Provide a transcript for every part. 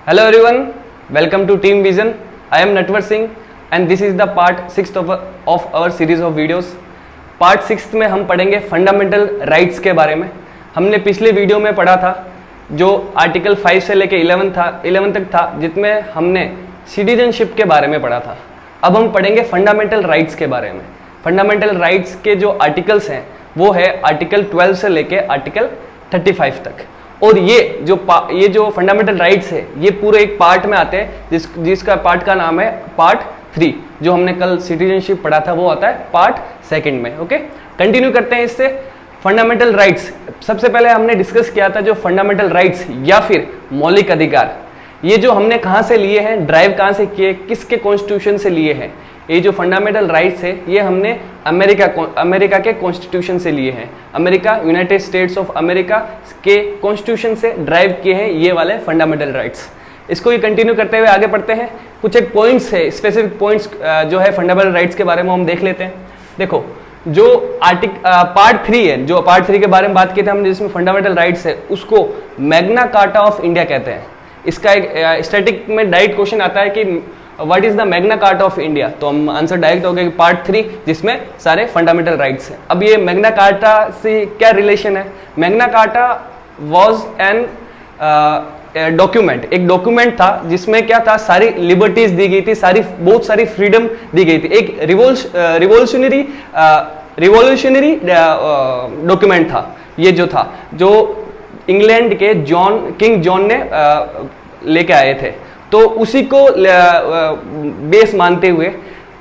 Hello everyone, welcome to Team Vision. I am Natwar Singh and this is the part 6th of our series of videos. Part 6 में हम पढ़ेंगे fundamental rights के बारे में। हमने पिछले वीडियो में पढ़ा था जो आर्टिकल 5 से लेके 11 तक था, जिसमें हमने सिटीजनशिप के बारे में पढ़ा था। अब हम पढ़ेंगे फंडामेंटल राइट्स के बारे में। फंडामेंटल राइट्स के जो आर्टिकल्स हैं वो है आर्टिकल 12 से लेके आर्टिकल 35 तक। और ये जो फंडामेंटल राइट्स है ये पूरे एक पार्ट में आते हैं जिसका पार्ट का नाम है पार्ट 3। जो हमने कल सिटीजनशिप पढ़ा था वो आता है पार्ट 2 में। ओके, कंटिन्यू करते हैं इससे। फंडामेंटल राइट्स, सबसे पहले हमने डिस्कस किया था जो फंडामेंटल राइट्स या फिर मौलिक अधिकार, ये जो हमने कहाँ से लिए हैं, ड्राइव कहाँ से किए, किसके कॉन्स्टिट्यूशन से लिए हैं। ये जो फंडामेंटल राइट्स है ये हमने अमेरिका के कॉन्स्टिट्यूशन से लिए हैं। America, United states of America के कॉन्स्टिट्यूशन से ड्राइव किए हैं ये वाले फंडामेंटल राइट्स। इसको ये कंटिन्यू करते हुए आगे बढ़ते हैं। कुछ एक पॉइंट्स है, स्पेसिफिक पॉइंट्स जो है फंडामेंटल राइट्स के बारे में हम देख लेते हैं। देखो, जो पार्ट 3 है, जो पार्ट 3 के बारे में बात की थी हमने जिसमें फंडामेंटल राइट्स है, उसको मैग्ना कार्टा ऑफ इंडिया कहते हैं। इसका एक स्टैटिक में डायरेक्ट क्वेश्चन आता है कि what is the Magna carta of India, तो हम आंसर डायरेक्ट हो गया पार्ट 3 जिसमें सारे फंडामेंटल राइट्स हैं। अब ये मैग्ना कार्टा से क्या रिलेशन है? Magna carta was an document, एक डॉक्यूमेंट था जिसमें क्या था, सारी लिबर्टीज दी गई थी, बहुत सारी फ्रीडम दी गई थी। एक रिवॉल्यूशनरी डॉक्यूमेंट था ये, जो इंग्लैंड के किंग जॉन ने लेके आए थे। तो उसी को बेस मानते हुए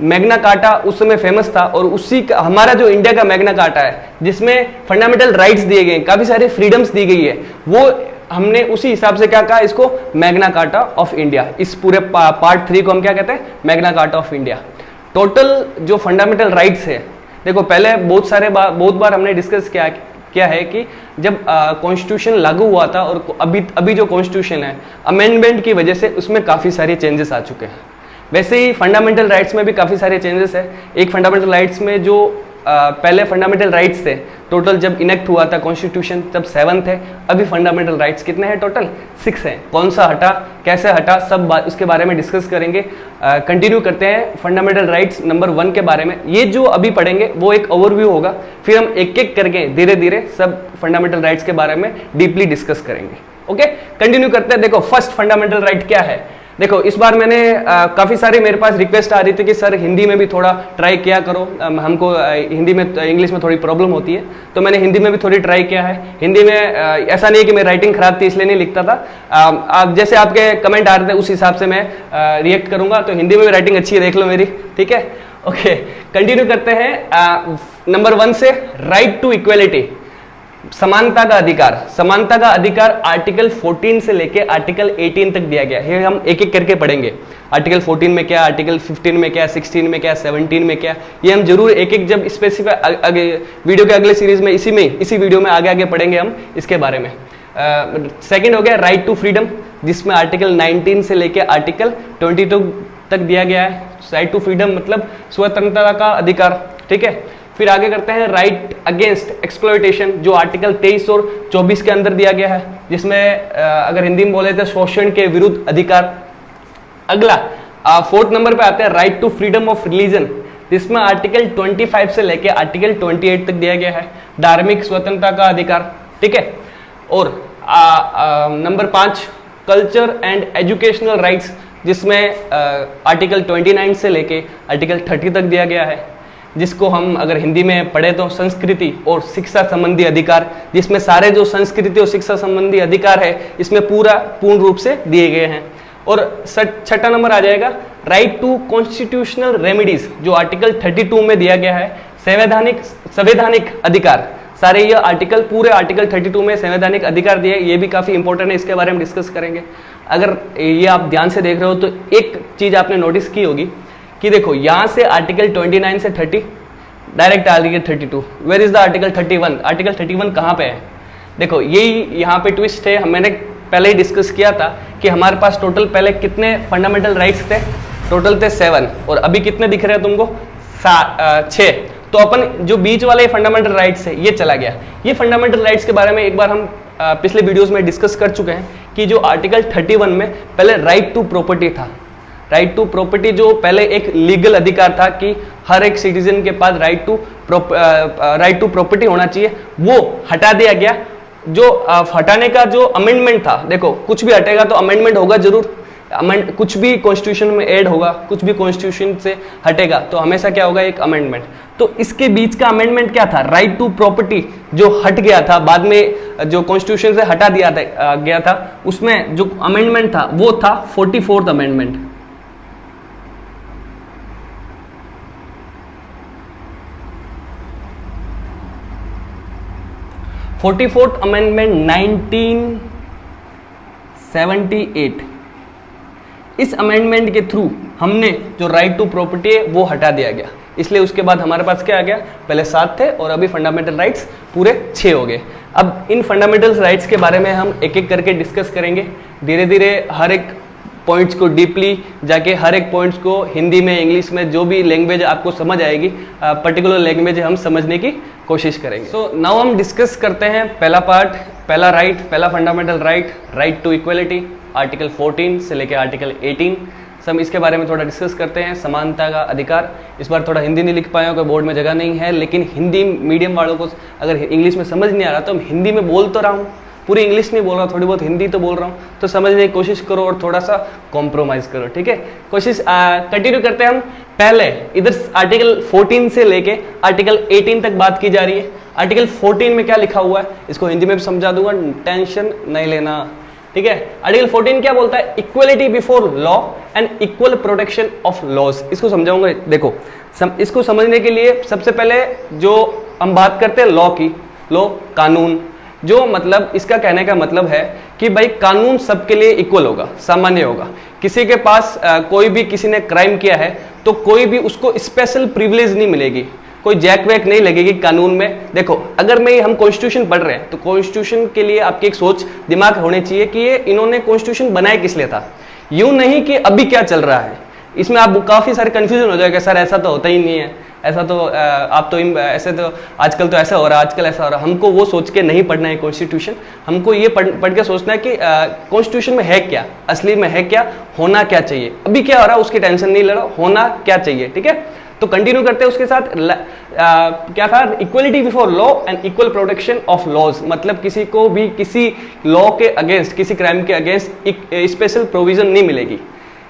मैग्ना कार्टा उस समय फेमस था। और उसी का हमारा जो इंडिया का मैग्ना कार्टा है जिसमें फंडामेंटल राइट्स दिए गए, काफी सारी फ्रीडम्स दी गई है, वो हमने उसी हिसाब से क्या कहा, इसको मैग्ना कार्टा ऑफ इंडिया। इस पूरे पार्ट 3 को हम क्या कहते हैं, Magna carta of India. Total जो फंडामेंटल राइट्स है, देखो पहले बहुत बार हमने डिस्कस किया है कि जब कॉन्स्टिट्यूशन लागू हुआ था और अभी जो कॉन्स्टिट्यूशन है अमेंडमेंट की वजह से उसमें काफ़ी सारे चेंजेस आ चुके हैं। वैसे ही फंडामेंटल राइट्स में भी काफ़ी सारे चेंजेस है। एक फंडामेंटल राइट्स में जो पहले फंडामेंटल राइट्स थे, टोटल जब इनेक्ट हुआ था कॉन्स्टिट्यूशन तब 7 थे। अभी फंडामेंटल राइट्स कितने हैं? टोटल 6 हैं। कौन सा हटा, कैसे हटा, सब उसके बारे में डिस्कस करेंगे। कंटिन्यू करते हैं फंडामेंटल राइट्स नंबर 1 के बारे में। ये जो अभी पढ़ेंगे वो एक ओवरव्यू होगा, फिर हम एक एक करके धीरे धीरे सब फंडामेंटल राइट्स के बारे में डीपली डिस्कस करेंगे। ओके, कंटिन्यू करते हैं। देखो, फर्स्ट फंडामेंटल राइट क्या है। देखो, इस बार मैंने काफ़ी सारे मेरे पास रिक्वेस्ट आ रही थी कि सर हिंदी में भी थोड़ा ट्राई किया करो, हमको हिंदी में इंग्लिश में थोड़ी प्रॉब्लम होती है, तो मैंने हिंदी में भी थोड़ी ट्राई किया है। हिंदी में ऐसा नहीं है कि मेरी राइटिंग खराब थी इसलिए नहीं लिखता था, आप जैसे आपके कमेंट आ रहे थे उस हिसाब से मैं रिएक्ट करूंगा। तो हिंदी में भी राइटिंग अच्छी है, देख लो मेरी, ठीक है। ओके, कंटिन्यू करते हैं नंबर 1 से। राइट टू इक्वेलिटी, समानता का अधिकार। समानता का अधिकार आर्टिकल 14 से लेके आर्टिकल 18 तक दिया गया है। हम एक एक करके पढ़ेंगे, आर्टिकल 14 में क्या, आर्टिकल 15 में क्या, 16 में क्या, 17 में क्या, ये हम जरूर एक एक जब स्पेसिफाई वीडियो के अगले सीरीज में इसी वीडियो में आगे पढ़ेंगे हम इसके बारे में। सेकंड हो गया राइट टू फ्रीडम, जिसमें आर्टिकल 19 से लेके आर्टिकल 22 तक दिया गया है। राइट टू फ्रीडम मतलब स्वतंत्रता का अधिकार, ठीक है। फिर आगे करते हैं राइट अगेंस्ट एक्सप्लॉयटेशन, जो आर्टिकल 23 और 24 के अंदर दिया गया है, जिसमें अगर हिंदी में बोले तो शोषण के विरुद्ध अधिकार। अगला 4th नंबर पे आते हैं right to freedom of religion, जिसमें आर्टिकल 25 से लेके आर्टिकल 28 तक दिया गया है, धार्मिक स्वतंत्रता का अधिकार, ठीक है। और number 5 culture and educational rights, जिसमें आर्टिकल 29 से लेके आर्टिकल 30 तक दिया गया है, जिसको हम अगर हिंदी में पढ़े तो संस्कृति और शिक्षा संबंधी अधिकार, जिसमें सारे जो संस्कृति और शिक्षा संबंधी अधिकार है इसमें पूर्ण रूप से दिए गए हैं। और 6ठा नंबर आ जाएगा राइट टू कॉन्स्टिट्यूशनल रेमेडीज, जो आर्टिकल 32 में दिया गया है, संवैधानिक अधिकार। सारे ये आर्टिकल, पूरे आर्टिकल 32 में संवैधानिक अधिकार दिए, ये भी काफी इंपॉर्टेंट है, इसके बारे में डिस्कस करेंगे। अगर ये आप ध्यान से देख रहे हो तो एक चीज आपने नोटिस की होगी कि देखो यहाँ से आर्टिकल 29 से 30 direct article 32, where is the article 31? Article 31 कहाँ पे है? देखो यही यहाँ पे ट्विस्ट है। मैंने पहले ही डिस्कस किया था कि हमारे पास टोटल पहले कितने फंडामेंटल राइट्स थे, टोटल थे 7, और अभी कितने दिख रहे हैं तुमको? 6। तो अपन जो बीच वाले फंडामेंटल राइट्स है ये चला गया। ये फंडामेंटल राइट्स के बारे में एक बार हम पिछले वीडियोस में डिस्कस कर चुके हैं कि जो आर्टिकल 31 में पहले राइट टू प्रॉपर्टी था, राइट टू प्रॉपर्टी जो पहले एक लीगल अधिकार था कि हर एक सिटीजन के पास राइट टू प्रॉपर्टी होना चाहिए, वो हटा दिया गया। जो हटाने का जो अमेंडमेंट था, देखो कुछ भी हटेगा तो अमेंडमेंट होगा जरूर, कुछ भी कॉन्स्टिट्यूशन में ऐड होगा, कुछ भी कॉन्स्टिट्यूशन से हटेगा तो हमेशा क्या होगा, एक अमेंडमेंट। तो इसके बीच का अमेंडमेंट क्या था, राइट टू प्रॉपर्टी जो हट गया था, बाद में जो कॉन्स्टिट्यूशन से हटा दिया गया था, उसमें जो अमेंडमेंट था वो था 44th अमेंडमेंट। Fourth amendment 1978। इस अमेंडमेंट के थ्रू हमने जो राइट टू प्रॉपर्टी है वो हटा दिया गया, इसलिए उसके बाद हमारे पास क्या आ गया, पहले 7 थे और अभी फंडामेंटल राइट्स पूरे 6 हो गए। अब इन फंडामेंटल राइट्स के बारे में हम एक एक करके डिस्कस करेंगे, धीरे धीरे हर एक पॉइंट्स को डीपली जाके, हर एक पॉइंट्स को हिंदी में, इंग्लिश में, जो भी लैंग्वेज आपको समझ आएगी, पर्टिकुलर लैंग्वेज हम समझने की कोशिश करेंगे। सो नाउ हम डिस्कस करते हैं पहला पार्ट, पहला राइट, पहला fundamental right, right to equality, article 14 से लेकर आर्टिकल 18। हम इसके बारे में थोड़ा डिस्कस करते हैं। समानता का अधिकार, इस बार थोड़ा हिंदी नहीं लिख पाए, कोई बोर्ड में जगह नहीं है, लेकिन हिंदी मीडियम वालों को अगर इंग्लिश में समझ नहीं आ रहा तो हम हिंदी में बोल तो रहा हूँ, पूरी इंग्लिश नहीं बोल रहा, थोड़ी बहुत हिंदी तो बोल रहा हूँ, तो समझने की कोशिश करो और थोड़ा सा कॉम्प्रोमाइज़ करो, ठीक है। कोशिश कंटिन्यू करते हैं हम। पहले इधर आर्टिकल 14 से लेके आर्टिकल 18 तक बात की जा रही है। आर्टिकल 14 में क्या लिखा हुआ है इसको हिंदी में भी समझा दूंगा, टेंशन नहीं लेना, ठीक है। आर्टिकल 14 क्या बोलता है, equality before law and equal protection of laws. इसको समझाऊंगा। देखो इसको समझने के लिए सबसे पहले जो हम बात करते हैं लॉ की, लॉ कानून, जो मतलब इसका कहने का मतलब है कि भाई कानून सबके लिए इक्वल होगा, सामान्य होगा। किसी के पास कोई भी किसी ने क्राइम किया है तो कोई भी उसको स्पेशल प्रिविलेज नहीं मिलेगी, कोई जैक वैक नहीं लगेगी कानून में। देखो अगर हम कॉन्स्टिट्यूशन पढ़ रहे हैं तो कॉन्स्टिट्यूशन के लिए आपकी एक सोच दिमाग होनी चाहिए कि ये इन्होंने कॉन्स्टिट्यूशन बनाया किस लिए था, यूं नहीं कि अभी क्या चल रहा है। इसमें आप काफी सारे कंफ्यूजन हो जाएगा, सर ऐसा तो होता ही नहीं है, ऐसा तो आप तो ऐसे तो आजकल तो ऐसा हो रहा है, आजकल ऐसा हो रहा है। हमको वो सोच के नहीं पढ़ना है कॉन्स्टिट्यूशन, हमको ये पढ़ के सोचना है कि कॉन्स्टिट्यूशन में है क्या, असली में है क्या, होना क्या चाहिए, अभी क्या हो रहा है उसकी टेंशन नहीं ले रहा, होना क्या चाहिए, ठीक है। तो कंटिन्यू करते हैं उसके साथ। क्या था, equality before law and equal protection of laws, मतलब किसी को भी किसी लॉ के अगेंस्ट, किसी क्राइम के अगेंस्ट स्पेशल प्रोविजन नहीं मिलेगी।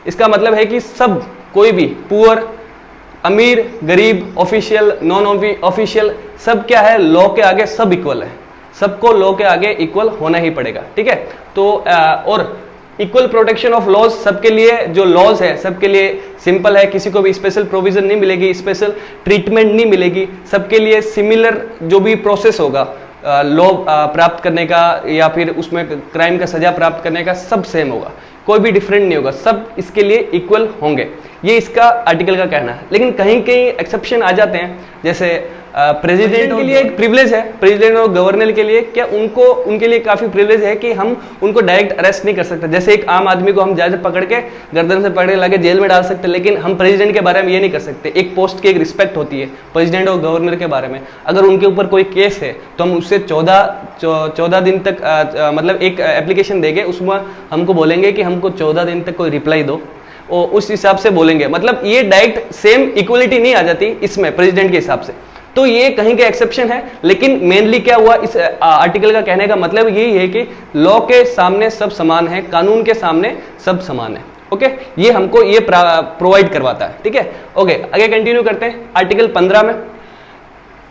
इसका मतलब है कि सब, कोई भी, पुअर, अमीर, गरीब, ऑफिशियल, नॉन ऑफिशियल, सब क्या है, लॉ के आगे सब इक्वल है, सबको लॉ के आगे इक्वल होना ही पड़ेगा, ठीक है। तो और इक्वल प्रोटेक्शन ऑफ लॉज, सबके लिए जो लॉज है सबके लिए सिंपल है, किसी को भी स्पेशल प्रोविजन नहीं मिलेगी, स्पेशल ट्रीटमेंट नहीं मिलेगी, सबके लिए सिमिलर जो भी प्रोसेस होगा लॉ प्राप्त करने का या फिर उसमें क्राइम का सजा प्राप्त करने का, सब सेम होगा, कोई भी डिफरेंट नहीं होगा, सब इसके लिए इक्वल होंगे। ये इसका आर्टिकल का कहना है। लेकिन कहीं कहीं एक्सेप्शन आ जाते हैं, जैसे प्रेसिडेंट के लिए एक प्रिविलेज है, प्रेसिडेंट और गवर्नर के लिए क्या उनके लिए काफी प्रिविलेज है कि हम उनको डायरेक्ट अरेस्ट नहीं कर सकते। जैसे एक आम आदमी को हम जाकर पकड़ के गर्दन से पकड़ लगे जेल में डाल सकते, लेकिन हम प्रेसिडेंट के बारे में ये नहीं कर सकते। एक पोस्ट की एक रिस्पेक्ट होती है प्रेसिडेंट और गवर्नर के बारे में। अगर उनके ऊपर कोई केस है तो हम उससे 14 दिन तक मतलब एक एप्लीकेशन देंगे, उसमें हमको बोलेंगे कि हमको 14 दिन तक कोई रिप्लाई दो, और उस हिसाब से बोलेंगे। मतलब ये डायरेक्ट सेम इक्वलिटी नहीं आ जाती इसमें प्रेसिडेंट के हिसाब से, तो ये कहीं के एक्सेप्शन है। लेकिन मेनली क्या हुआ, इस आर्टिकल का कहने का मतलब यही है कि लॉ के सामने सब समान है, कानून के सामने सब समान है। ओके, ये हमको ये प्रोवाइड करवाता है, ठीक है। ओके, आगे कंटिन्यू करते हैं। आर्टिकल 15 में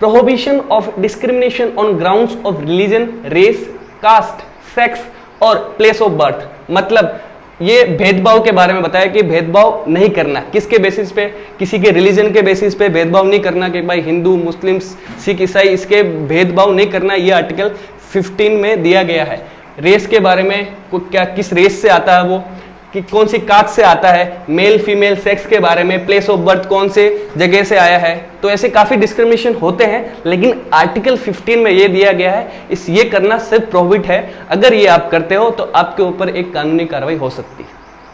prohibition of discrimination on grounds of religion, race, caste, sex और प्लेस ऑफ बर्थ, मतलब ये भेदभाव के बारे में बताया कि भेदभाव नहीं करना, किसके बेसिस पे, किसी के रिलीजन के बेसिस पे भेदभाव नहीं करना कि भाई हिंदू, मुस्लिम, सिख, ईसाई, इसके भेदभाव नहीं करना, ये आर्टिकल 15 में दिया गया है। रेस के बारे में क्या, किस रेस से आता है वो, कि कौन सी कास्ट से आता है, मेल फीमेल सेक्स के बारे में, प्लेस ऑफ बर्थ कौन से जगह से आया है, तो ऐसे काफी डिस्क्रिमिनेशन होते हैं। लेकिन आर्टिकल 15 में ये दिया गया है, ये करना सिर्फ प्रोहिबिट है। अगर ये आप करते हो तो आपके ऊपर एक कानूनी कार्रवाई हो सकती है।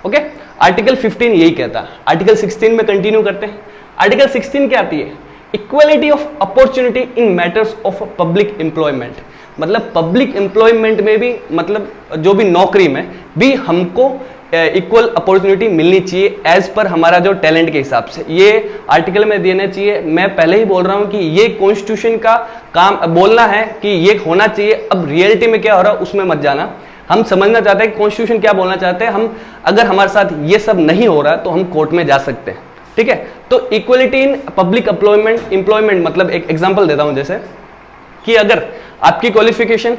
ओके, आर्टिकल 15 यही कहता है। आर्टिकल 16 में कंटिन्यू करते हैं। आर्टिकल 16 क्या आती है, equality of opportunity in matters of public employment, मतलब पब्लिक एम्प्लॉयमेंट में भी, मतलब जो भी नौकरी में भी हमको इक्वल अपॉर्चुनिटी मिलनी चाहिए एज पर हमारा जो टैलेंट के हिसाब से। ये आर्टिकल में देना चाहिए। मैं पहले ही बोल रहा हूं कि ये कॉन्स्टिट्यूशन का काम बोलना है कि ये होना चाहिए। अब रियलिटी में क्या हो रहा है उसमें मत जाना। हम समझना चाहते हैं कॉन्स्टिट्यूशन क्या बोलना चाहते हैं। हम अगर हमारे साथ ये सब नहीं हो रहा है तो हम कोर्ट में जा सकते हैं, ठीक है। तो इक्वलिटी इन पब्लिक एम्प्लॉयमेंट मतलब एक एग्जांपल देता हूं, जैसे कि अगर आपकी क्वालिफिकेशन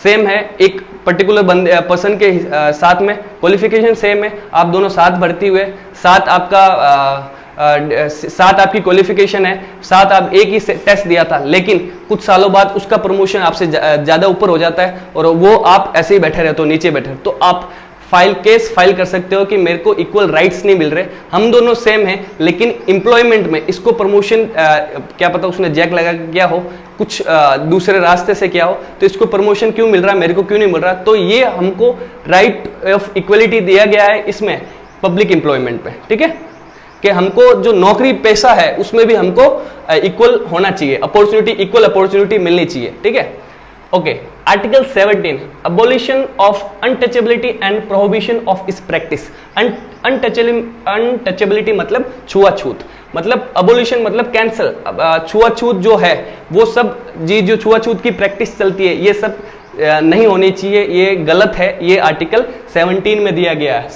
सेम है, एक पर्टिकुलर बंदे पर्सन के साथ में क्वालिफिकेशन सेम है, आप दोनों साथ भर्ती हुए, साथ आपकी क्वालिफिकेशन है, साथ आप एक ही टेस्ट दिया था, लेकिन कुछ सालों बाद उसका प्रमोशन आपसे ज्यादा ऊपर हो जाता है और वो आप ऐसे ही बैठे रहते हो, नीचे बैठे, तो आप केस फाइल कर सकते हो कि मेरे को इक्वल राइट्स नहीं मिल रहे, हम दोनों सेम हैं, लेकिन एम्प्लॉयमेंट में इसको प्रमोशन क्या पता उसने जैक लगा किया हो, कुछ दूसरे रास्ते से किया हो, तो इसको प्रमोशन क्यों मिल रहा है, मेरे को क्यों नहीं मिल रहा। तो ये हमको राइट ऑफ इक्वलिटी दिया गया है इसमें पब्लिक एम्प्लॉयमेंट पे, ठीक है, कि हमको जो नौकरी पेशा है उसमें भी हमको इक्वल होना चाहिए, अपॉर्चुनिटी, इक्वल अपॉर्चुनिटी मिलनी चाहिए, ठीक है। Okay, article 17 abolition of untouchability and prohibition of इस प्रैक्टिस। अनटचेबिलिटी मतलब छुआछूत, मतलब अबोलिशन मतलब कैंसल। छुआछूत जो है वो सब जी जो छुआछूत की प्रैक्टिस चलती है ये सब नहीं होनी चाहिए, ये गलत है। ये आर्टिकल 17 में दिया गया है।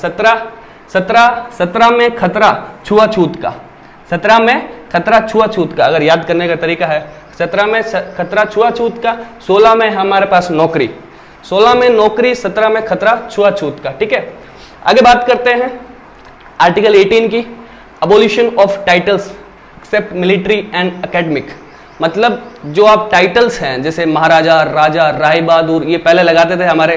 17 में खतरा छुआछूत का, 17 में खतरा छुआछूत का, अगर याद करने का तरीका है, 17 में खतरा छुआछूत का, 16 में हमारे पास नौकरी, 16 में नौकरी, 17 में खतरा छुआछूत का, ठीक है। आगे बात करते हैं आर्टिकल 18 की, abolition of titles except military and academic. मतलब जो आप टाइटल्स हैं जैसे महाराजा, राजा, राय बहादुर, ये पहले लगाते थे हमारे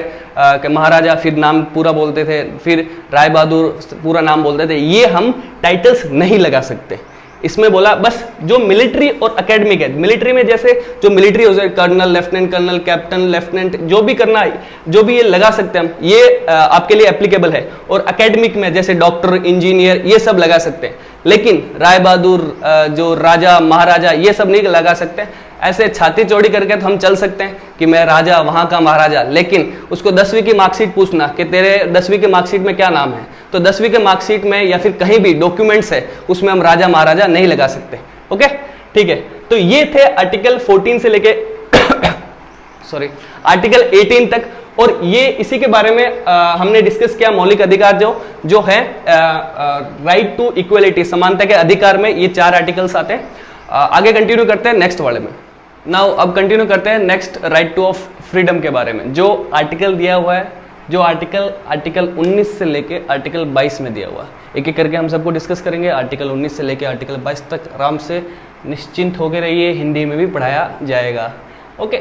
महाराजा, फिर नाम पूरा बोलते थे, फिर राय बहादुर पूरा नाम बोलते थे, ये हम टाइटल्स नहीं लगा सकते। इसमें बोला बस जो मिलिट्री और एकेडमिक है, मिलिट्री में जैसे जो मिलिट्री हो जाए, colonel, lieutenant colonel, captain, lieutenant, जो भी करना है, जो भी ये लगा सकते हैं हम, ये आपके लिए एप्लीकेबल है। और एकेडमिक में जैसे डॉक्टर, इंजीनियर, ये सब लगा सकते हैं, लेकिन राय बहादुर, जो राजा, महाराजा, ये सब नहीं लगा सकते। ऐसे छाती चौड़ी करके तो हम चल सकते हैं कि मैं राजा, वहां का महाराजा, लेकिन उसको 10वीं की मार्कशीट पूछना कि तेरे 10वीं के मार्कशीट में क्या नाम है, तो 10वीं के मार्कशीट में या फिर कहीं भी डॉक्यूमेंट्स है उसमें हम राजा, महाराजा नहीं लगा सकते। ओके, ठीक है। तो ये थे आर्टिकल 14 से लेके सॉरी आर्टिकल 18 तक, और ये इसी के बारे में हमने डिस्कस किया। मौलिक अधिकार जो है राइट टू इक्वलिटी, समानता के अधिकार में ये 4 आर्टिकल्स आते हैं। आगे कंटिन्यू करते हैं नेक्स्ट वाले में। नाउ अब कंटिन्यू करते हैं next right two of freedom के बारे में, जो आर्टिकल दिया हुआ है, जो आर्टिकल 19 से लेके आर्टिकल 22 में दिया हुआ है। एक एक करके हम सबको डिस्कस करेंगे। आर्टिकल 19 से लेके आर्टिकल 22 तक आराम से निश्चिंत होकर रहिए, हिंदी में भी पढ़ाया जाएगा। ओके,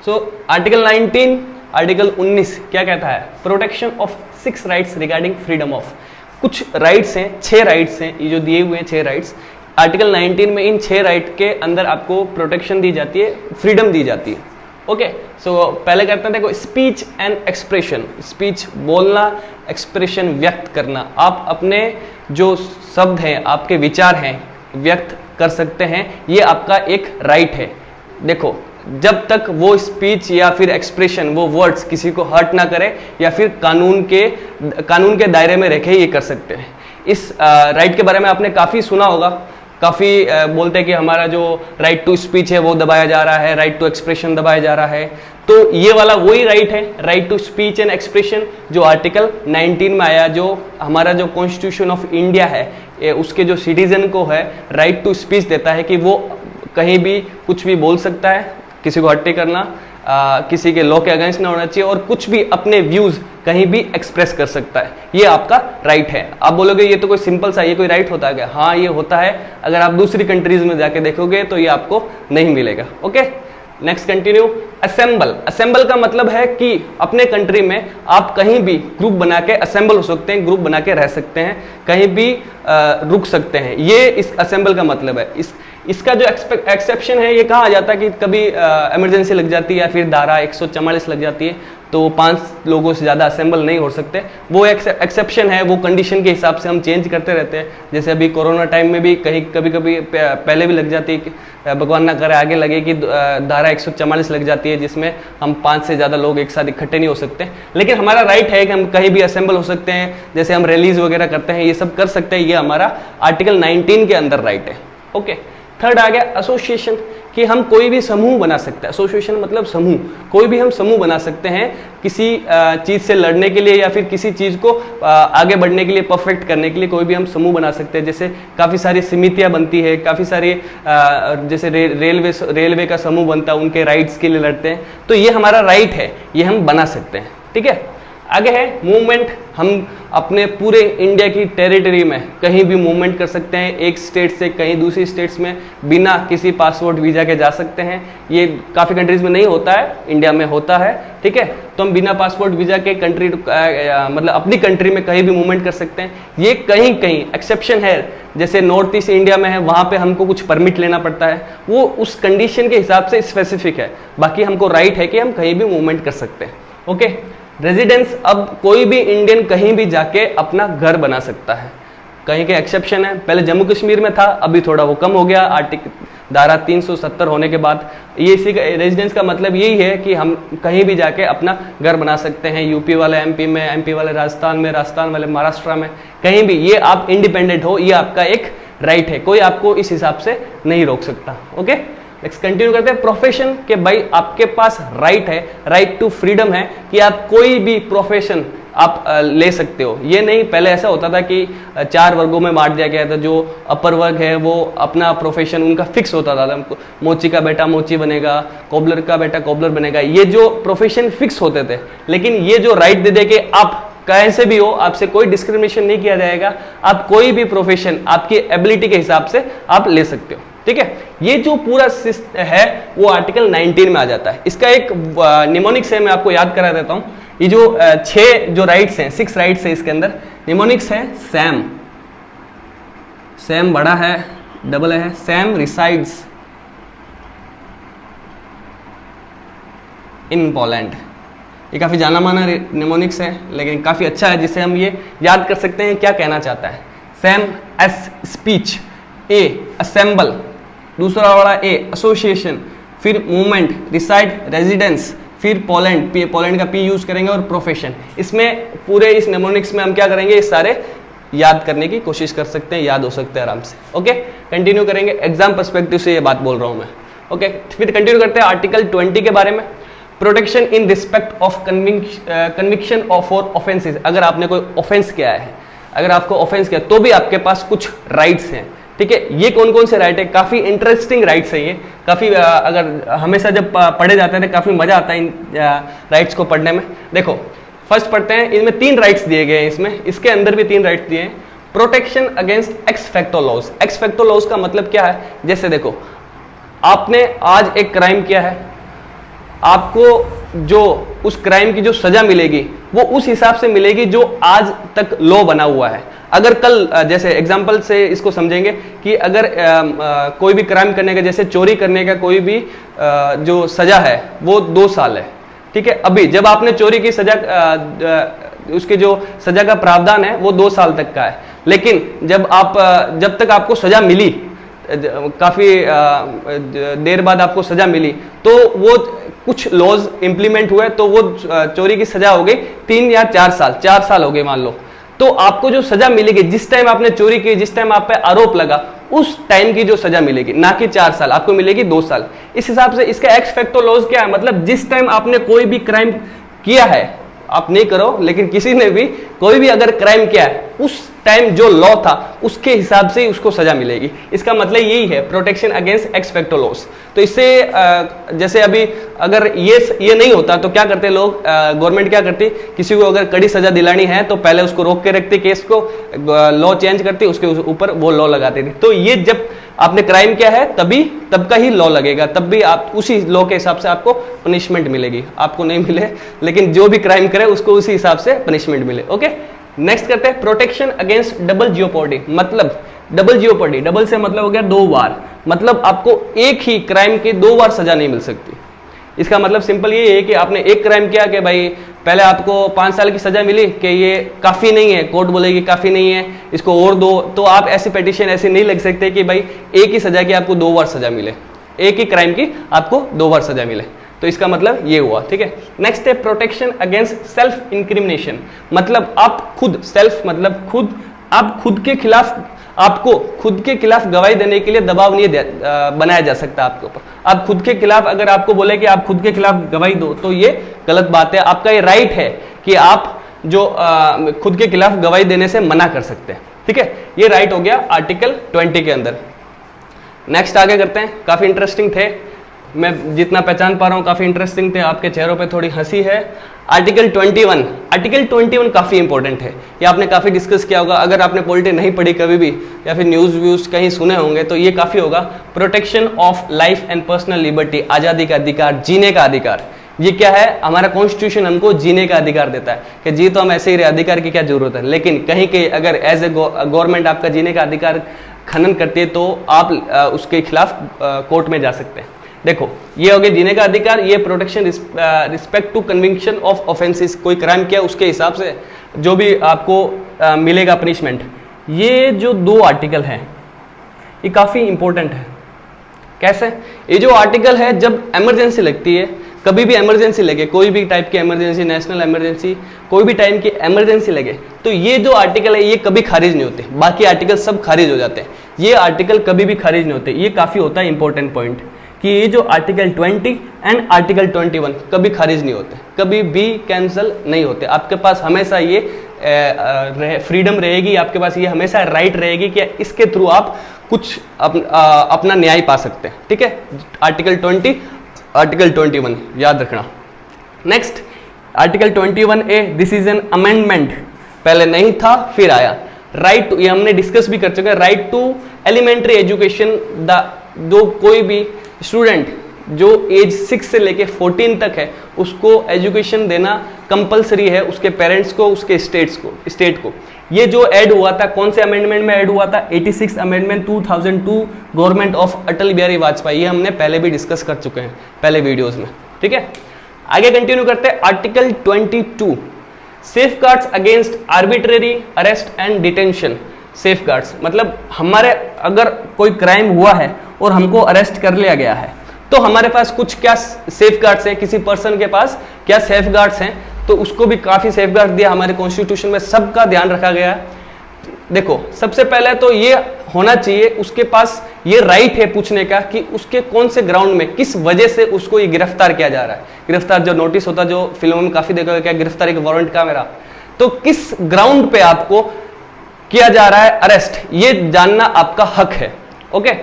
सो आर्टिकल 19, आर्टिकल 19 क्या कहता है? Protection of 6 rights regarding freedom of. कुछ राइट्स हैं, 6 राइट्स हैं, ये जो दिए हुए हैं 6 राइट्स। आर्टिकल 19 में इन 6 राइट के अंदर आपको प्रोटेक्शन दी जाती है, फ्रीडम दी जाती है। ओके, सो पहले कहते हैं देखो, स्पीच एंड एक्सप्रेशन। स्पीच बोलना, एक्सप्रेशन व्यक्त करना। आप अपने जो शब्द हैं, आपके विचार हैं, व्यक्त कर सकते हैं, ये आपका एक राइट है। देखो, जब तक वो स्पीच या फिर एक्सप्रेशन, वो वर्ड्स किसी को हर्ट ना करे या फिर कानून के दायरे में रखे, ये कर सकते हैं। इस राइट के बारे में आपने काफ़ी सुना होगा, काफ़ी बोलते हैं कि हमारा जो राइट टू स्पीच है वो दबाया जा रहा है, राइट टू एक्सप्रेशन दबाया जा रहा है। तो ये वाला वही राइट है, right to speech and expression, जो आर्टिकल 19 में आया, जो हमारा जो कॉन्स्टिट्यूशन ऑफ इंडिया है, उसके जो सिटीजन को है राइट टू स्पीच देता है कि वो कहीं भी कुछ भी बोल सकता है, किसी को हट्टे करना, किसी के लॉ के अगेंस्ट ना होना चाहिए, और कुछ भी अपने व्यूज कहीं भी एक्सप्रेस कर सकता है। ये आपका राइट है। आप बोलोगे ये तो कोई सिंपल सा, ये कोई राइट होता है क्या? हाँ, ये होता है। अगर आप दूसरी कंट्रीज में जाके देखोगे तो ये आपको नहीं मिलेगा। Okay, next continue. Assemble. Assemble का मतलब है कि अपने कंट्री में आप कहीं भी ग्रुप बना के असेंबल हो सकते हैं, ग्रुप बना के रह सकते हैं, कहीं भी रुक सकते हैं। ये इस असेंबल का मतलब है। इसका जो एक्सेप्शन है, ये कहाँ आ जाता है कि कभी इमरजेंसी लग जाती है या फिर धारा 144 लग जाती है, तो 5 लोगों से ज़्यादा असेंबल नहीं हो सकते। वो एक्सेप्शन है, वो कंडीशन के हिसाब से हम चेंज करते रहते हैं। जैसे अभी कोरोना टाइम में भी कहीं कभी कभी पहले भी लग जाती है, भगवान ना करे आगे लगे कि धारा 144 लग जाती है, जिसमें हम 5 से ज़्यादा लोग एक साथ इकट्ठे नहीं हो सकते। लेकिन हमारा राइट है कि हम कहीं भी असेंबल हो सकते हैं, जैसे हम रैलीज वगैरह करते हैं, ये सब कर सकते हैं। ये हमारा आर्टिकल 19 के अंदर राइट है। ओके, थर्ड आ गया एसोसिएशन, कि हम कोई भी समूह बना सकते हैं। एसोसिएशन मतलब समूह, कोई भी हम समूह बना सकते हैं किसी चीज़ से लड़ने के लिए या फिर किसी चीज़ को आगे बढ़ने के लिए, परफेक्ट करने के लिए कोई भी हम समूह बना सकते हैं। जैसे काफ़ी सारी समितियां बनती है, काफ़ी सारी जैसे रेलवे का समूह बनता है, उनके राइट्स के लिए लड़ते हैं। तो ये हमारा राइट है, ये हम बना सकते हैं। ठीक है, आगे है मूवमेंट। हम अपने पूरे इंडिया की टेरिटरी में कहीं भी मूवमेंट कर सकते हैं, एक स्टेट से कहीं दूसरी स्टेट्स में बिना किसी पासपोर्ट वीज़ा के जा सकते हैं। ये काफ़ी कंट्रीज़ में नहीं होता है, इंडिया में होता है। ठीक है, तो हम बिना पासपोर्ट वीज़ा के कंट्री मतलब अपनी कंट्री में कहीं भी मूवमेंट कर सकते हैं। ये कहीं कहीं एक्सेप्शन है, जैसे नॉर्थ ईस्ट इंडिया में है, वहाँ पे हमको कुछ परमिट लेना पड़ता है, वो उस कंडीशन के हिसाब से स्पेसिफिक है। बाकी हमको राइट है कि हम कहीं भी मूवमेंट कर सकते हैं। ओके, रेजिडेंस, अब कोई भी इंडियन कहीं भी जाके अपना घर बना सकता है। कहीं के एक्सेप्शन है, पहले जम्मू कश्मीर में था, अभी थोड़ा वो कम हो गया धारा 370 होने के बाद। ये इसी का रेजिडेंस का मतलब यही है कि हम कहीं भी जाके अपना घर बना सकते हैं। यूपी वाले एमपी में, एमपी वाले राजस्थान में, राजस्थान वाले महाराष्ट्र में, कहीं भी। ये आप इंडिपेंडेंट हो, ये आपका एक राइट है, कोई आपको इस हिसाब से नहीं रोक सकता। ओके, नेक्स्ट कंटिन्यू करते हैं। प्रोफेशन के भाई आपके पास राइट है, राइट टू फ्रीडम है कि आप कोई भी प्रोफेशन आप ले सकते हो। ये नहीं, पहले ऐसा होता था कि 4 वर्गों में बांट दिया गया था। जो अपर वर्ग है वो अपना प्रोफेशन उनका फिक्स होता था, मोची का बेटा मोची बनेगा, कोबलर का बेटा कोबलर बनेगा, ये जो प्रोफेशन फिक्स होते थे। लेकिन ये जो राइट दे दे के आप कहीं से भी हो, आपसे कोई डिस्क्रिमिनेशन नहीं किया जाएगा, आप कोई भी प्रोफेशन आपकी एबिलिटी के हिसाब से आप ले सकते हो। ठीक है, ये जो पूरा है वो आर्टिकल 19 में आ जाता है। इसका एक निमोनिक्स है, मैं आपको याद करा देता हूं। ये जो 6 जो राइट्स हैं, 6 राइट्स हैं, इसके अंदर निमोनिक्स है सैम, सैम बड़ा है, डबल है, सैम रिसाइड्स इन पोलैंड। ये काफी जाना माना निमोनिक्स है, लेकिन काफी अच्छा है, जिससे हम ये याद कर सकते हैं क्या कहना चाहता है। सैम एस स्पीच, ए असेंबल, दूसरा वाला ए एसोसिएशन, फिर मूवमेंट, रिसाइड, रेजिडेंस, फिर पोलैंड, पोलैंड का पी यूज करेंगे, और प्रोफेशन। इसमें पूरे इस नेमोनिक्स में हम क्या करेंगे, ये सारे याद करने की कोशिश कर सकते हैं, याद हो सकते हैं आराम से। ओके, कंटिन्यू करेंगे, एग्जाम पर्सपेक्टिव से ये बात बोल रहा हूं मैं। ओके, फिर कंटिन्यू करते हैं आर्टिकल 20 के बारे में। Protection in respect of conviction of for offences. अगर आपने कोई ऑफेंस किया है, अगर आपको ऑफेंस किया तो भी आपके पास कुछ राइट्स हैं। ठीक है, ये कौन कौन से राइट है, काफी इंटरेस्टिंग राइट्स है ये, काफी अगर हमेशा जब पढ़े जाते हैं तो काफी मजा आता है इन राइट्स को पढ़ने में। देखो, फर्स्ट पढ़ते हैं, इनमें 3 राइट्स दिए गए हैं, इसमें इसके अंदर भी 3 राइट्स दिए हैं। Protection against ex facto laws. Ex facto laws का मतलब क्या है, जैसे देखो आपने आज एक क्राइम किया है, आपको जो उस क्राइम की जो सजा मिलेगी वो उस हिसाब से मिलेगी जो आज तक लॉ बना हुआ है। अगर कल, जैसे एग्जांपल से इसको समझेंगे कि अगर कोई भी क्राइम करने का, जैसे चोरी करने का कोई भी जो सजा है वो 2 साल है। ठीक है, अभी जब आपने चोरी की सजा, उसके जो सजा का प्रावधान है वो 2 साल तक का है। लेकिन जब तक आपको सजा मिली, काफी देर बाद आपको सजा मिली, तो वो कुछ लॉज इंप्लीमेंट हुए, तो वो चोरी की सजा हो गई 3 या 4 साल, 4 साल हो गए मान लो। तो आपको जो सजा मिलेगी, जिस टाइम आपने चोरी की, जिस टाइम आप पे आरोप लगा, उस टाइम की जो सजा मिलेगी, ना कि 4 साल, आपको मिलेगी 2 साल। इस हिसाब से इसका एक्स फैक्टो लॉज क्या है, मतलब जिस टाइम आपने कोई भी क्राइम किया है, आप नहीं करो, लेकिन किसी ने भी कोई भी अगर क्राइम किया है, उस टाइम जो लॉ था उसके हिसाब से ही उसको सजा मिलेगी। इसका मतलब यही है, protection against ex facto loss. तो इससे जैसे अभी अगर ये नहीं होता तो क्या करते लोग, गवर्नमेंट क्या करती, किसी को अगर कड़ी सजा दिलानी है तो पहले उसको रोक के रखती, केस को लॉ चेंज करती, उसके ऊपर वो लॉ लगाती थी। तो ये जब आपने क्राइम किया है तब का ही लॉ लगेगा, तब भी आप उसी लॉ के हिसाब से आपको पनिशमेंट मिलेगी। आपको नहीं मिले, लेकिन जो भी क्राइम करे उसको उसी हिसाब से पनिशमेंट मिले। ओके, नेक्स्ट करते हैं प्रोटेक्शन अगेंस्ट डबल जियोपर्डी। मतलब डबल जियोपर्डी, डबल से मतलब हो गया 2 बार, मतलब आपको एक ही क्राइम की 2 बार सजा नहीं मिल सकती। इसका मतलब सिंपल ये है कि आपने एक क्राइम किया कि भाई पहले आपको 5 साल की सजा मिली कि ये काफ़ी नहीं है, कोर्ट बोलेगी काफ़ी नहीं है, इसको और दो, तो आप ऐसी पिटीशन ऐसे नहीं लिख सकते कि भाई एक ही सजा की आपको 2 बार सजा मिले, एक ही क्राइम की आपको 2 बार सजा मिले। तो इसका मतलब ये हुआ, ठीक है। नेक्स्ट है प्रोटेक्शन अगेंस्ट सेल्फ इंक्रिमिनेशन, मतलब आप खुद, सेल्फ मतलब खुद, आप खुद के खिलाफ, आपको खुद के खिलाफ गवाही देने के लिए दबाव नहीं बनाया जा सकता आपके ऊपर। आप खुद के खिलाफ अगर आपको बोले कि आप खुद के खिलाफ गवाही दो तो ये गलत बात है। आपका ये राइट है कि आप जो खुद के खिलाफ गवाही देने से मना कर सकते हैं, ठीक है। ये राइट हो गया आर्टिकल 20 के अंदर। नेक्स्ट आगे करते हैं, काफी इंटरेस्टिंग थे, मैं जितना पहचान पा रहा हूं काफी इंटरेस्टिंग थे, आपके चेहरों पे थोड़ी हंसी है। आर्टिकल 21, आर्टिकल 21 काफी इंपॉर्टेंट है, ये आपने काफी डिस्कस किया होगा। अगर आपने पॉलिटी नहीं पढ़ी कभी भी या फिर न्यूज व्यूज कहीं सुने होंगे तो ये काफी होगा। Protection of life and personal liberty, आजादी का अधिकार, जीने का अधिकार। ये क्या है, हमारा कॉन्स्टिट्यूशन हमको जीने का अधिकार देता है कि जी तो हम ऐसे ही रहे, अधिकार की क्या जरूरत है। लेकिन कहीं के अगर एज ए गवर्नमेंट आपका जीने का अधिकार खनन करती है तो आप उसके खिलाफ कोर्ट में जा सकते हैं। देखो ये हो गया जीने का अधिकार, ये protection respect to conviction of offences, कोई क्राइम किया उसके हिसाब से जो भी आपको मिलेगा पनिशमेंट। ये जो 2 आर्टिकल हैं ये काफ़ी इंपॉर्टेंट है। कैसे, ये जो आर्टिकल है जब इमरजेंसी लगती है, कभी भी इमरजेंसी लगे, कोई भी टाइप की इमरजेंसी, नेशनल इमरजेंसी, कोई भी टाइम की इमरजेंसी लगे तो ये जो आर्टिकल है ये कभी खारिज नहीं होते, बाकी आर्टिकल सब खारिज हो जाते हैं, ये आर्टिकल कभी भी खारिज नहीं होते। ये काफ़ी होता है इंपॉर्टेंट पॉइंट कि ये जो आर्टिकल 20 एंड आर्टिकल 21 कभी खारिज नहीं होते, कभी भी कैंसिल नहीं होते। आपके पास हमेशा ये फ्रीडम रहेगी, आपके पास ये हमेशा राइट रहेगी कि इसके थ्रू आप कुछ अपना न्याय पा सकते हैं, ठीक है। आर्टिकल 20, आर्टिकल 21 याद रखना। Next article 21A, this is an amendment, पहले नहीं था फिर आया। राइट टू, ये हमने डिस्कस भी कर चुके हैं, राइट टू एलिमेंट्री एजुकेशन, जो कोई भी स्टूडेंट जो एज 6 से लेके 14 तक है उसको एजुकेशन देना कंपलसरी है, उसके पेरेंट्स को, उसके स्टेट को। ये जो ऐड हुआ था, कौन से अमेंडमेंट में ऐड हुआ था, 86 amendment 2002 government of Atal Bihari Vajpayee, ये हमने पहले भी डिस्कस कर चुके हैं पहले वीडियोस में, ठीक है। आगे कंटिन्यू करते हैं। Article 22, safeguards against arbitrary arrest and detention. Safeguards मतलब हमारे अगर कोई क्राइम हुआ है और हमको अरेस्ट कर लिया गया है तो हमारे पास कुछ क्या सेफगार्ड्स हैं, किसी पर्सन के पास क्या सेफगार्ड्स हैं, तो उसको भी काफी सेफगार्ड दिया हमारे कॉन्स्टिट्यूशन में, सबका ध्यान रखा गया है। देखो सबसे पहले तो ये होना चाहिए उसके पास ये राइट है पूछने का कि उसके कौन से ग्राउंड में, किस वजह से उसको ये गिरफ्तार किया जा रहा है। गिरफ्तार जो नोटिस होता है, जो फिल्मों में काफी देखा क्या गिरफ्तारी का वारंट का मेरा, तो किस ग्राउंड पे आपको किया जा रहा है अरेस्ट, ये जानना आपका हक है, ओके।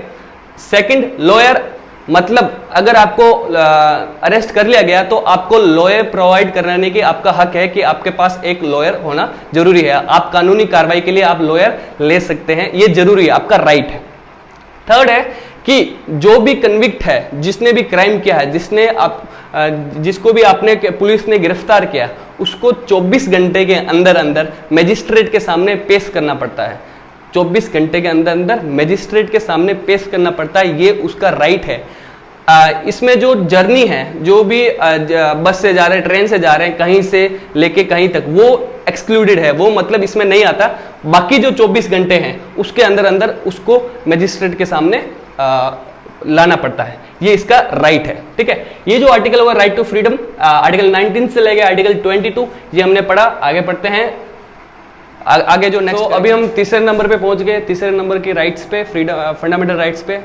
सेकंड, लॉयर, मतलब अगर आपको अरेस्ट कर लिया गया तो आपको लॉयर प्रोवाइड कराने की आपका हक है कि आपके पास एक लॉयर होना जरूरी है। आप कानूनी कार्रवाई के लिए आप लॉयर ले सकते हैं, ये जरूरी है, आपका राइट है। थर्ड है कि जो भी कन्विक्ट है, जिसने भी क्राइम किया है, जिसको भी आपने पुलिस ने गिरफ्तार किया, उसको 24 घंटे के अंदर अंदर मजिस्ट्रेट के सामने पेश करना पड़ता है। 24 घंटे के अंदर अंदर मजिस्ट्रेट के सामने पेश करना पड़ता है, ये उसका राइट है। इसमें जो जर्नी है, जो भी बस से जा रहे हैं, ट्रेन से जा रहे हैं, कहीं से लेके कहीं तक, वो एक्सक्लूडेड है, वो मतलब इसमें नहीं आता। बाकी जो 24 घंटे हैं उसके अंदर अंदर उसको मजिस्ट्रेट के सामने लाना पड़ता है, ये इसका राइट है, ठीक है। ये जो आर्टिकल हुआ राइट टू फ्रीडम, आर्टिकल 19 से लेके आर्टिकल 22 ये हमने पढ़ा। आगे पढ़ते हैं, आगे जो नेक्स्ट, अभी हम तीसरे नंबर पे पहुंच गए, तीसरे नंबर की राइट्स पे, फ्रीडम, फंडामेंटल राइट्स पे,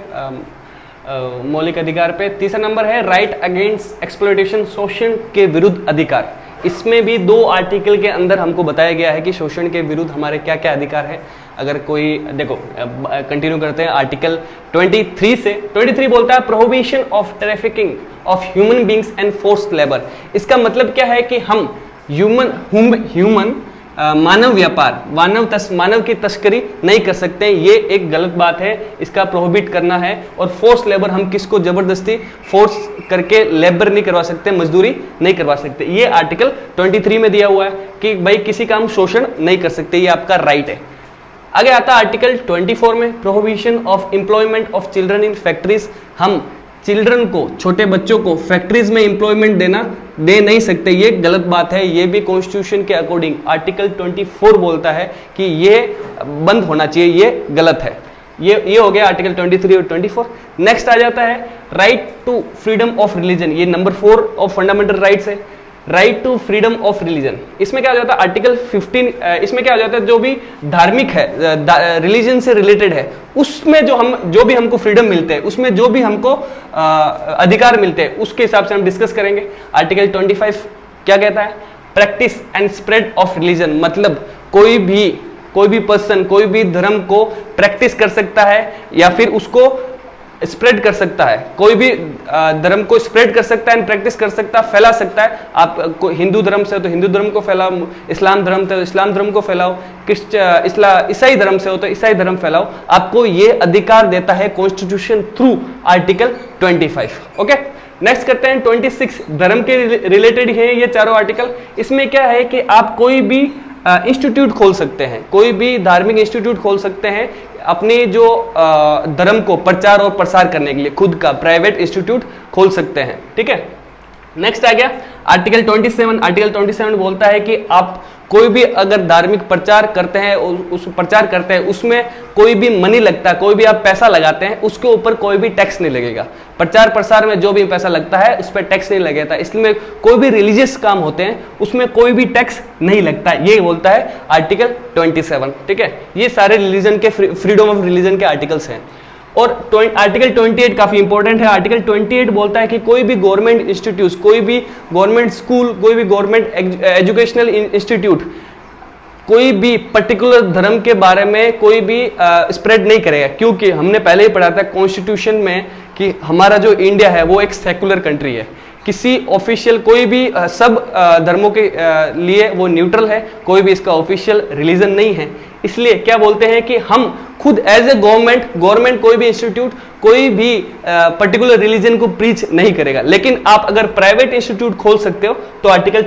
मौलिक अधिकार पे। तीसरा नंबर है राइट अगेंस्ट एक्सप्लॉयटेशन, शोषण के विरुद्ध अधिकार। इसमें भी 2 आर्टिकल के अंदर हमको बताया गया है कि शोषण के विरुद्ध हमारे क्या क्या अधिकार है। अगर कोई देखो कंटिन्यू करते हैं आर्टिकल 23 से। 23 बोलता है prohibition of trafficking of human beings and forced labour. इसका मतलब क्या है कि हम ह्यूमन मानव व्यापार, मानव की तस्करी नहीं कर सकते, ये एक गलत बात है, इसका प्रोहिबिट करना है। और फोर्स लेबर, हम किसको जबरदस्ती फोर्स करके लेबर नहीं करवा सकते, मजदूरी नहीं करवा सकते। ये आर्टिकल 23 में दिया हुआ है कि भाई किसी का हम शोषण नहीं कर सकते, ये आपका राइट है। आगे आता है आर्टिकल 24 में prohibition of employment of children in factories. हम चिल्ड्रन को, छोटे बच्चों को फैक्ट्रीज में एम्प्लॉयमेंट दे नहीं सकते, ये गलत बात है। ये भी कॉन्स्टिट्यूशन के अकॉर्डिंग आर्टिकल 24 बोलता है कि ये बंद होना चाहिए, ये गलत है। ये हो गया आर्टिकल 23 और 24। नेक्स्ट आ जाता है right to freedom of religion, ये नंबर 4 ऑफ फंडामेंटल राइट्स है, right to freedom of religion. इसमें क्या हो जाता है आर्टिकल 15, इसमें क्या हो जाता है जो भी धार्मिक है, रिलीजन से रिलेटेड है, उसमें जो भी हमको फ्रीडम मिलते हैं, उसमें जो भी हमको अधिकार मिलते हैं, उसके हिसाब से हम डिस्कस करेंगे। आर्टिकल 25 क्या कहता है, practice and spread of religion, मतलब कोई भी पर्सन कोई भी धर्म को प्रैक्टिस कर सकता है या फिर उसको स्प्रेड कर सकता है, कोई भी धर्म को स्प्रेड कर सकता है, प्रैक्टिस कर सकता है, फैला सकता है। आप हिंदू धर्म से हो तो हिंदू धर्म को फैलाओ, इस्लाम धर्म से हो तो इस्लाम धर्म को फैलाओ, ईसाई धर्म से हो तो ईसाई धर्म फैलाओ। आपको ये अधिकार देता है constitution through article 25। Okay, next करते हैं 26, धर्म के रिलेटेड है ये चारों आर्टिकल। इसमें क्या है कि आप कोई भी इंस्टीट्यूट खोल सकते हैं, कोई भी धार्मिक इंस्टीट्यूट खोल सकते हैं अपने जो धर्म को प्रचार और प्रसार करने के लिए, खुद का प्राइवेट इंस्टीट्यूट खोल सकते हैं। ठीक है, नेक्स्ट आ गया आर्टिकल 27। आर्टिकल 27 बोलता है कि आप कोई भी अगर धार्मिक प्रचार करते हैं, उस प्रचार करते हैं, उसमें कोई भी मनी लगता है, कोई भी आप पैसा लगाते हैं, उसके ऊपर कोई भी टैक्स नहीं लगेगा। प्रचार प्रसार में जो भी पैसा लगता है उस पर टैक्स नहीं लगेगा। इसलिए कोई भी रिलीजियस काम होते हैं उसमें कोई भी टैक्स नहीं लगता, ये बोलता है आर्टिकल 27। ठीक है, ये सारे रिलीजन के फ्रीडम ऑफ रिलीजन के आर्टिकल्स हैं। और आर्टिकल 28 काफी इंपॉर्टेंट है। आर्टिकल 28 बोलता है कि कोई भी गवर्नमेंट इंस्टीट्यूट, कोई भी गवर्नमेंट स्कूल, कोई भी गवर्नमेंट एजुकेशनल इंस्टीट्यूट कोई भी पर्टिकुलर धर्म के बारे में कोई भी स्प्रेड नहीं करेगा, क्योंकि हमने पहले ही पढ़ा था कॉन्स्टिट्यूशन में कि हमारा जो इंडिया है वो एक सेकुलर कंट्री है। किसी ऑफिशियल कोई भी सब धर्मों के लिए वो न्यूट्रल है, कोई भी इसका ऑफिशियल रिलीजन नहीं है। इसलिए क्या बोलते हैं कि हम खुद एज ए गवर्नमेंट कोई भी इंस्टीट्यूट कोई भी पर्टिकुलर रिलीजन को प्रीच नहीं करेगा। लेकिन आप अगर प्राइवेट इंस्टीट्यूट खोल सकते हो तो आर्टिकल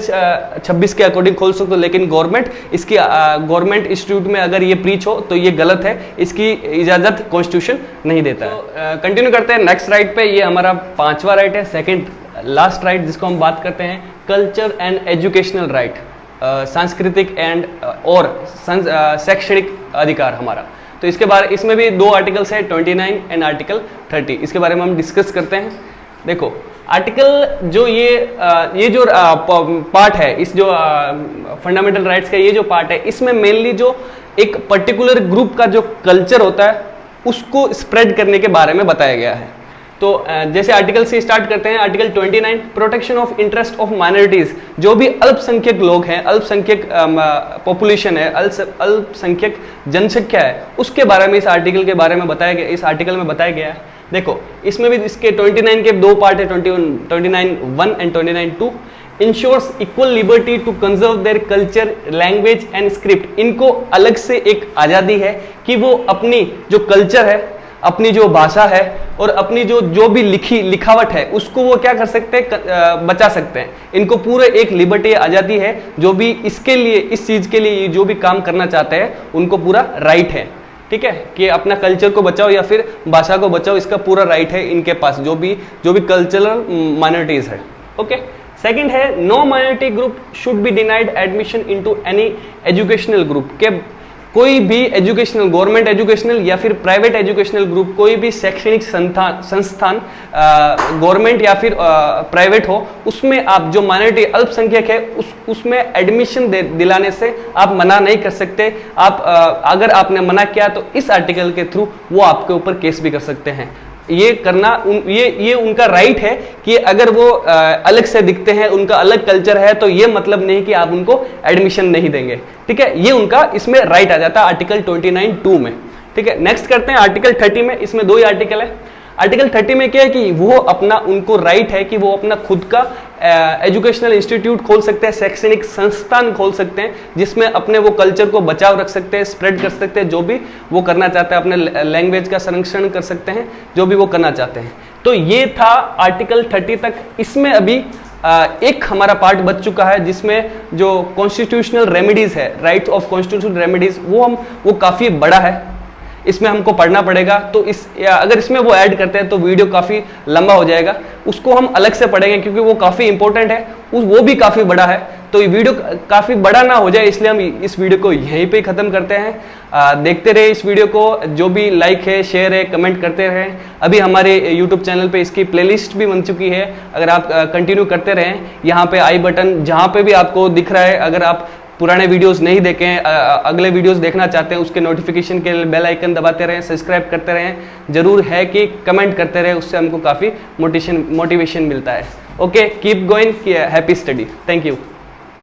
26 के अकॉर्डिंग खोल सकते हो, लेकिन गवर्नमेंट इंस्टीट्यूट में अगर ये प्रीच हो तो ये गलत है, इसकी इजाजत कॉन्स्टिट्यूशन नहीं देता है। कंटिन्यू करते हैं नेक्स्ट राइट पे। ये हमारा 5वां राइट है, सेकेंड लास्ट राइट, जिसको हम बात करते हैं कल्चर एंड एजुकेशनल राइट, सांस्कृतिक एंड और शैक्षणिक अधिकार हमारा। तो इसमें भी 2 आर्टिकल्स हैं, 29 एंड आर्टिकल 30। इसके बारे में हम डिस्कस करते हैं। देखो आर्टिकल जो ये जो पार्ट है, इस जो फंडामेंटल राइट्स का ये जो पार्ट है, इसमें मेनली जो एक पर्टिकुलर ग्रुप का जो कल्चर होता है उसको स्प्रेड करने के बारे में बताया गया है। तो जैसे आर्टिकल से स्टार्ट करते हैं। Article 29 protection of interest of minorities, जो भी अल्पसंख्यक लोग हैं, अल्पसंख्यक पॉपुलेशन है, अल्पसंख्यक जनसंख्या है, उसके बारे में इस आर्टिकल के बारे में बताया गया, इस आर्टिकल में बताया गया है। देखो इसमें भी इसके 29 के 2 पार्ट है, 29(1) and 29(2). Ensures equal liberty to conserve their culture, language and script. इनको अलग से एक आज़ादी है कि वो अपनी जो कल्चर है, अपनी जो भाषा है और अपनी जो भी लिखावट है उसको वो क्या कर सकते हैं, बचा सकते हैं। इनको पूरे एक लिबर्टी, आज़ादी है, जो भी इसके लिए, इस चीज़ के लिए जो भी काम करना चाहते हैं उनको पूरा राइट है। ठीक है, कि अपना कल्चर को बचाओ या फिर भाषा को बचाओ, इसका पूरा राइट है इनके पास, जो भी कल्चरल माइनॉरिटीज है। ओके, सेकंड है no minority group should be denied admission into any educational group. के कोई भी एजुकेशनल, गवर्नमेंट एजुकेशनल या फिर प्राइवेट एजुकेशनल ग्रुप, कोई भी शैक्षणिक संस्थान गवर्नमेंट या फिर प्राइवेट हो, उसमें आप जो माइनॉरिटी अल्पसंख्यक है उसमें एडमिशन दिलाने से आप मना नहीं कर सकते। आप अगर आपने मना किया तो इस आर्टिकल के थ्रू वो आपके ऊपर केस भी कर सकते हैं। ये करना ये उनका राइट है कि अगर वो अलग से दिखते हैं, उनका अलग कल्चर है, तो ये मतलब नहीं कि आप उनको एडमिशन नहीं देंगे। ठीक है, ये उनका इसमें राइट आ जाता है आर्टिकल 29(2) में। ठीक है, नेक्स्ट करते हैं आर्टिकल 30 में। इसमें 2 ही आर्टिकल है। आर्टिकल 30 में क्या है कि वो अपना, उनको राइट है कि वो अपना खुद का एजुकेशनल इंस्टीट्यूट खोल सकते हैं, शैक्षणिक संस्थान खोल सकते हैं, जिसमें अपने वो कल्चर को बचाव रख सकते हैं, स्प्रेड कर सकते हैं, जो भी वो करना चाहते हैं, अपने लैंग्वेज का संरक्षण कर सकते हैं, जो भी वो करना चाहते हैं। तो ये था आर्टिकल 30 तक। इसमें अभी एक हमारा पार्ट बच चुका है, जिसमें जो कॉन्स्टिट्यूशनल रेमेडीज है, राइट्स ऑफ कॉन्स्टिट्यूशनल रेमेडीज, वो काफी बड़ा है। इसमें हमको पढ़ना पड़ेगा। तो अगर इसमें वो ऐड करते हैं तो वीडियो काफ़ी लंबा हो जाएगा, उसको हम अलग से पढ़ेंगे क्योंकि वो काफ़ी इंपॉर्टेंट है, वो भी काफ़ी बड़ा है। तो ये वीडियो काफ़ी बड़ा ना हो जाए, इसलिए हम इस वीडियो को यहीं पे ख़त्म करते हैं। देखते रहे इस वीडियो को, जो भी लाइक है, शेयर है, कमेंट करते रहें। अभी हमारे यूट्यूब चैनल पे इसकी प्लेलिस्ट भी बन चुकी है, अगर आप कंटिन्यू करते रहें, यहाँ पे आई बटन जहाँ पे भी आपको दिख रहा है, अगर आप पुराने वीडियोस नहीं देखें, अगले वीडियोस देखना चाहते हैं, उसके नोटिफिकेशन के लिए बेल आइकन दबाते रहें, सब्सक्राइब करते रहें। जरूर है कि कमेंट करते रहें, उससे हमको काफ़ी मोटिवेशन मिलता है। Okay, keep going, happy study, thank you.